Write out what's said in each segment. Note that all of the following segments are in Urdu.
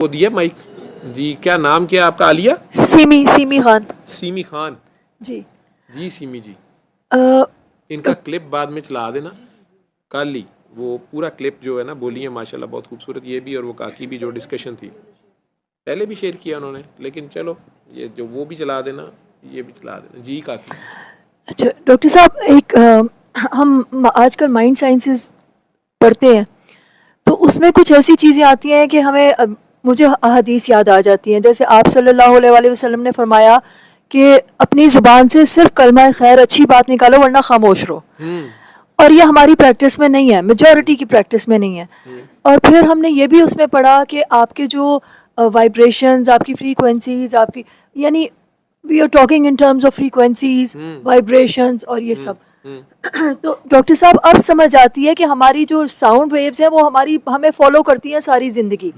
وہ دیا مائک جی. کیا نام کیا آپ کا؟ عالیہ سیمی خان. سیمی خان جی جی. سیمی جی ان کا کلپ بعد میں چلا دینا کل ہی. وہ پورا کلپ جو ہے نا بولی ہے ماشاءاللہ بہت خوبصورت. یہ بھی اور وہ کاکی بھی جو ڈسکشن تھی پہلے بھی شیئر کیا انہوں نے, لیکن چلو یہ جو وہ بھی چلا دینا یہ بھی چلا دینا. جی کاکی. اچھا ڈاکٹر صاحب, ایک ہم آج کل مائنڈ سائنسز پڑھتے ہیں تو اس میں کچھ ایسی چیزیں آتی ہیں کہ ہمیں مجھے احادیث یاد آ جاتی ہیں. جیسے آپ صلی اللہ علیہ وآلہ وسلم نے فرمایا کہ اپنی زبان سے صرف کلمہ خیر اچھی بات نکالو ورنہ خاموش رہو. اور یہ ہماری پریکٹس میں نہیں ہے, میجورٹی کی پریکٹس میں نہیں ہے. اور پھر ہم نے یہ بھی اس میں پڑھا کہ آپ کے جو وائبریشنز, آپ کی فریکوینسیز, آپ کی یعنی we are talking in terms of frequencies, vibrations اور یہ سب. تو ڈاکٹر صاحب اب سمجھ آتی ہے کہ ہماری جو ساؤنڈ ویوز ہیں وہ ہمیں فالو کرتی ہیں ساری زندگی,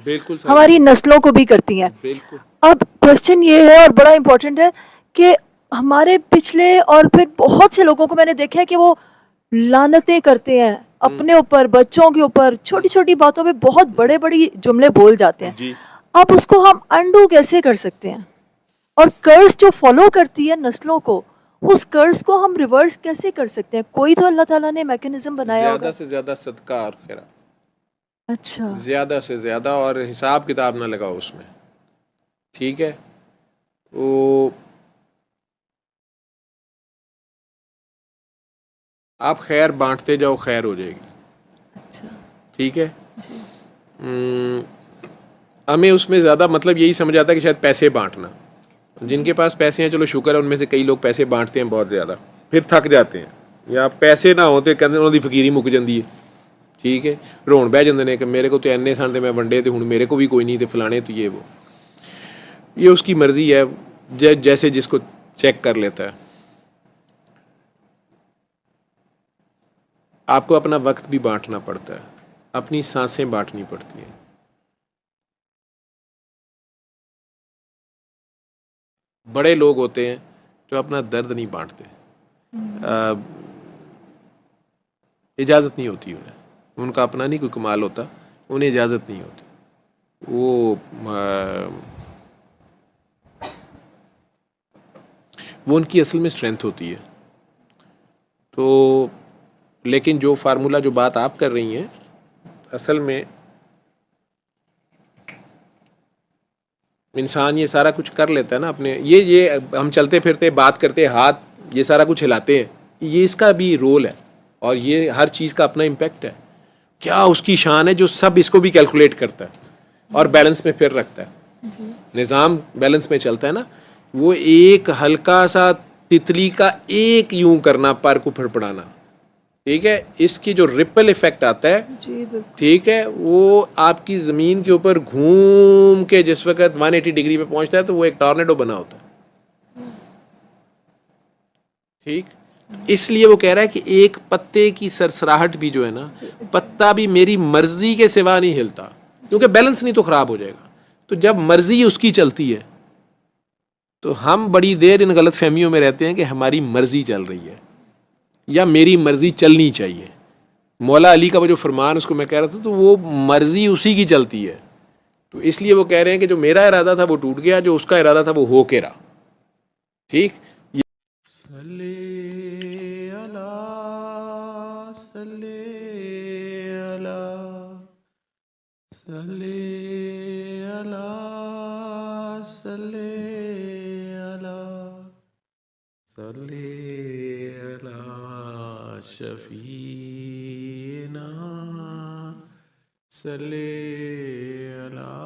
ہماری نسلوں کو بھی کرتی ہیں. اب کوشچن یہ ہے اور بڑا امپورٹنٹ ہے کہ ہمارے پچھلے اور پھر بہت سے لوگوں کو میں نے دیکھا ہے کہ وہ لعنتیں کرتے ہیں اپنے اوپر, بچوں کے اوپر, چھوٹی چھوٹی باتوں پہ بہت بڑے بڑی جملے بول جاتے ہیں. اب اس کو ہم انڈو کیسے کر سکتے ہیں؟ اور کرس جو فالو کرتی ہے نسلوں کو, اس کرس کو ہم ریورس کیسے کر سکتے ہیں؟ کوئی تو اللہ تعالیٰ نے میکنزم بنایا ہوگا. زیادہ سے زیادہ صدقہ اور خیرات. اچھا, زیادہ سے زیادہ, اور حساب کتاب نہ لگاؤ اس میں. ٹھیک ہے, وہ آپ خیر بانٹتے جاؤ خیر ہو جائے گی. اچھا ٹھیک ہے. جی. ہمیں اس میں زیادہ مطلب یہی سمجھ آتا ہے کہ شاید پیسے بانٹنا. جن کے پاس پیسے ہیں چلو شکر ہے, ان میں سے کئی لوگ پیسے بانٹتے ہیں بہت زیادہ, پھر تھک جاتے ہیں. یا پیسے نہ ہوتے کہتے انہوں دی فقیری مک جاندی ہے. ٹھیک ہے, رون بہ جاندے نے کہ میرے کو تو اینے سن تے میں ونڈے تے ہن میرے کو بھی کوئی نہیں تے فلانے تو یہ وہ. یہ اس کی مرضی ہے, جیسے جس کو چیک کر لیتا ہے. آپ کو اپنا وقت بھی بانٹنا پڑتا ہے, اپنی سانسیں بانٹنی پڑتی ہیں. بڑے لوگ ہوتے ہیں جو اپنا درد نہیں بانٹتے, اجازت نہیں ہوتی انہیں, ان کا اپنا نہیں کوئی کمال ہوتا, انہیں اجازت نہیں ہوتی. وہ ان کی اصل میں اسٹرینتھ ہوتی ہے. تو لیکن جو فارمولا جو بات آپ کر رہی ہیں اصل میں انسان یہ سارا کچھ کر لیتا ہے نا اپنے, یہ ہم چلتے پھرتے بات کرتے ہاتھ یہ سارا کچھ ہلاتے ہیں, یہ اس کا بھی رول ہے. اور یہ ہر چیز کا اپنا امپیکٹ ہے. کیا اس کی شان ہے جو سب اس کو بھی کیلکولیٹ کرتا ہے اور بیلنس میں پھر رکھتا ہے. نظام بیلنس میں چلتا ہے نا. وہ ایک ہلکا سا تتلی کا ایک یوں کرنا پر کو پھڑ پڑانا, ٹھیک ہے, اس کی جو ریپل ایفیکٹ آتا ہے, ٹھیک ہے, وہ آپ کی زمین کے اوپر گھوم کے جس وقت 180 ڈگری پہ پہنچتا ہے تو وہ ایک ٹارنیڈو بنا ہوتا ہے. ٹھیک, اس لیے وہ کہہ رہا ہے کہ ایک پتے کی سرسراہٹ بھی جو ہے نا, پتا بھی میری مرضی کے سوا نہیں ہلتا, کیونکہ بیلنس نہیں تو خراب ہو جائے گا. تو جب مرضی اس کی چلتی ہے تو ہم بڑی دیر ان غلط فہمیوں میں رہتے ہیں کہ ہماری مرضی چل رہی ہے یا میری مرضی چلنی چاہیے. مولا علی کا وہ جو فرمان اس کو میں کہہ رہا تھا, تو وہ مرضی اسی کی چلتی ہے. تو اس لیے وہ کہہ رہے ہیں کہ جو میرا ارادہ تھا وہ ٹوٹ گیا, جو اس کا ارادہ تھا وہ ہو کے رہا. ٹھیک. صلی اللہ صلی اللہ صلی اللہ صلی اللہ صلی اللہ شفیعنا صلی اللہ